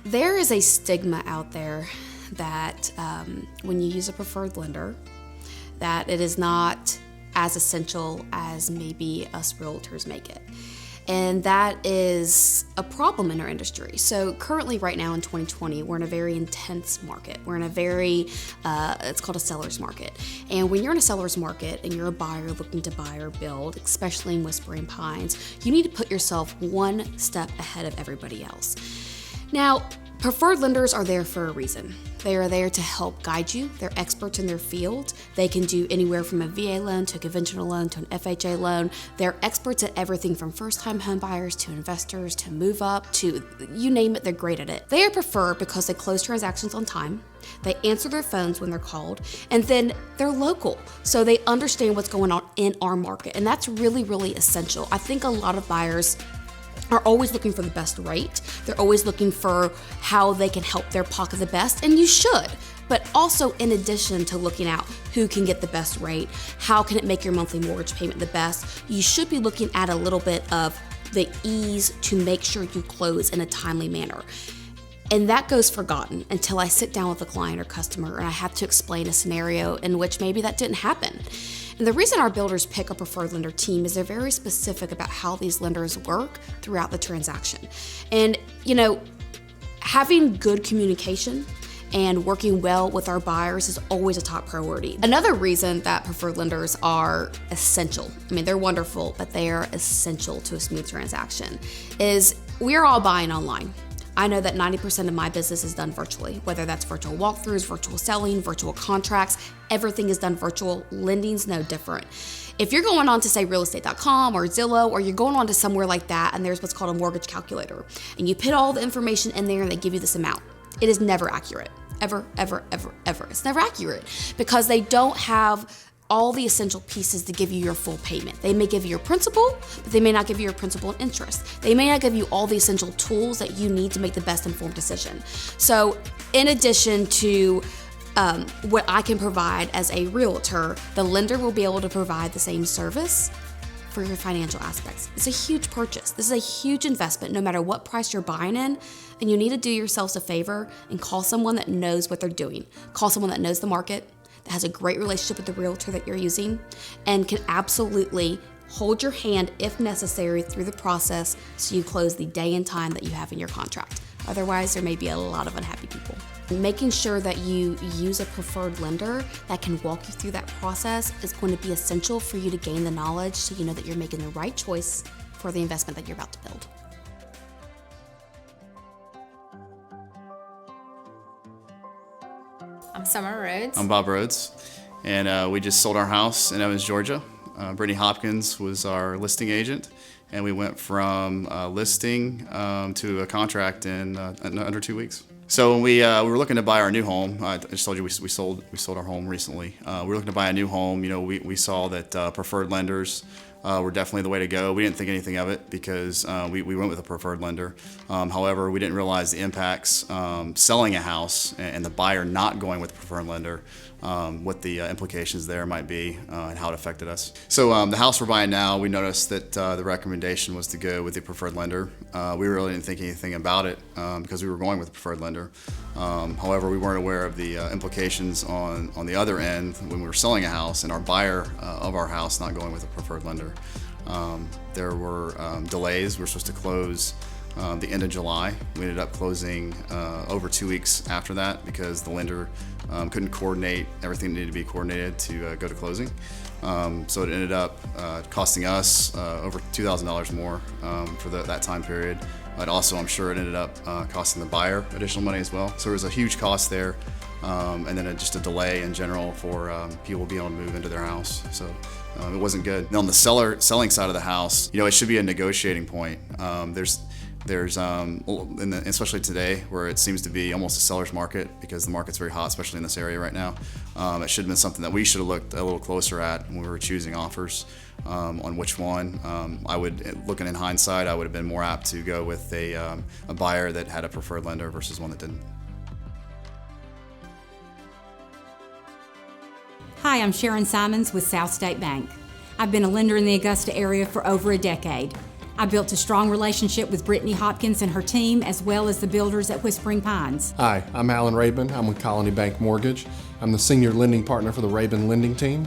There is a stigma out there that when you use a preferred lender, that it is not as essential as maybe us realtors make it. And that is a problem in our industry. So currently right now in 2020, we're in a very intense market. We're in a very, it's called a seller's market. And when you're in a seller's market and you're a buyer looking to buy or build, especially in Whispering Pines, you need to put yourself one step ahead of everybody else. Now, preferred lenders are there for a reason. They are there to help guide you. They're experts in their field. They can do anywhere from a VA loan to a conventional loan to an FHA loan. They're experts at everything from first-time home buyers to investors to move up to you name it, they're great at it. They are preferred because they close transactions on time. They answer their phones when they're called, and then they're local, so they understand what's going on in our market, and that's really, really essential. I think a lot of buyers are always looking for the best rate. They're always looking for how they can help their pocket the best, and you should. But also, in addition to looking at who can get the best rate, how can it make your monthly mortgage payment the best, you should be looking at a little bit of the ease to make sure you close in a timely manner. And that goes forgotten until I sit down with a client or customer and I have to explain a scenario in which maybe that didn't happen. And the reason our builders pick a preferred lender team is they're very specific about how these lenders work throughout the transaction. And, having good communication and working well with our buyers is always a top priority. Another reason that preferred lenders are essential, they're wonderful, but they are essential to a smooth transaction, is we're all buying online. I know that 90% of my business is done virtually, whether that's virtual walkthroughs, virtual selling, virtual contracts, everything is done virtual. Lending's no different. If you're going on to say realestate.com or Zillow, or you're going on to somewhere like that and there's what's called a mortgage calculator, and you put all the information in there and they give you this amount, it is never accurate. Ever, ever, ever, ever. It's never accurate because they don't have all the essential pieces to give you your full payment. They may give you your principal, but they may not give you your principal and interest. They may not give you all the essential tools that you need to make the best informed decision. So in addition to what I can provide as a realtor, the lender will be able to provide the same service for your financial aspects. It's a huge purchase. This is a huge investment no matter what price you're buying in, and you need to do yourselves a favor and call someone that knows what they're doing. Call someone that knows the market, that has a great relationship with the realtor that you're using, and can absolutely hold your hand if necessary through the process so you close the day and time that you have in your contract. Otherwise, there may be a lot of unhappy people. Making sure that you use a preferred lender that can walk you through that process is going to be essential for you to gain the knowledge so you know that you're making the right choice for the investment that you're about to build. I'm Summer Rhodes. I'm Bob Rhodes, and we just sold our house in Evans, Georgia. Brittany Hopkins was our listing agent, and we went from listing to a contract in under 2 weeks. So when we were looking to buy our new home, I just told you we sold our home recently. We were looking to buy a new home. We saw that preferred lenders were definitely the way to go. We didn't think anything of it because we went with a preferred lender. However, we didn't realize the impacts selling a house and the buyer not going with the preferred lender, what the implications there might be and how it affected us. So the house we're buying now, we noticed that the recommendation was to go with the preferred lender. We really didn't think anything about it because we were going with the preferred lender. However, we weren't aware of the implications on the other end when we were selling a house and our buyer of our house not going with a preferred lender. There were delays. We were supposed to close the end of July. We ended up closing over 2 weeks after that because the lender couldn't coordinate everything that needed to be coordinated to go to closing. So it ended up costing us over $2,000 more for that time period. But also, I'm sure it ended up costing the buyer additional money as well. So there was a huge cost there, and then just a delay in general for people being able to move into their house. So it wasn't good. And on the selling side of the house, it should be a negotiating point. Especially today, where it seems to be almost a seller's market because the market's very hot, especially in this area right now. It should have been something that we should have looked a little closer at when we were choosing offers on which one. Looking in hindsight, I would have been more apt to go with a buyer that had a preferred lender versus one that didn't. Hi, I'm Sharon Simons with South State Bank. I've been a lender in the Augusta area for over a decade. I built a strong relationship with Brittany Hopkins and her team, as well as the builders at Whispering Pines. Hi, I'm Alan Rabin. I'm with Colony Bank Mortgage. I'm the senior lending partner for the Rabin lending team.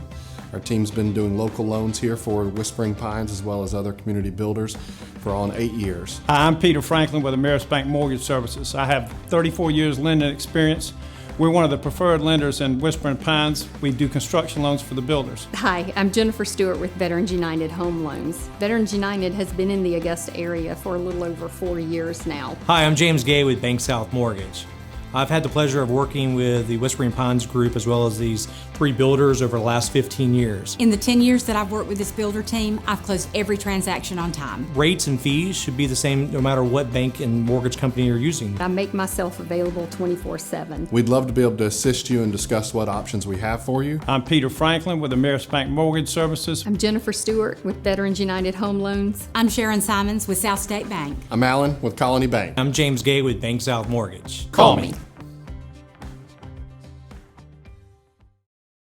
Our team's been doing local loans here for Whispering Pines as well as other community builders for on 8 years. Hi, I'm Peter Franklin with Ameris Bank Mortgage Services. I have 34 years lending experience. We're one of the preferred lenders in Whispering Pines. We do construction loans for the builders. Hi, I'm Jennifer Stewart with Veterans United Home Loans. Veterans United has been in the Augusta area for a little over 4 years now. Hi, I'm James Gay with Bank South Mortgage. I've had the pleasure of working with the Whispering Pines group as well as these 3 builders over the last 15 years. In the 10 years that I've worked with this builder team, I've closed every transaction on time. Rates and fees should be the same no matter what bank and mortgage company you're using. I make myself available 24/7. We'd love to be able to assist you and discuss what options we have for you. I'm Peter Franklin with Ameris Bank Mortgage Services. I'm Jennifer Stewart with Veterans United Home Loans. I'm Sharon Simons with South State Bank. I'm Alan with Colony Bank. I'm James Gay with Bank South Mortgage. Call me.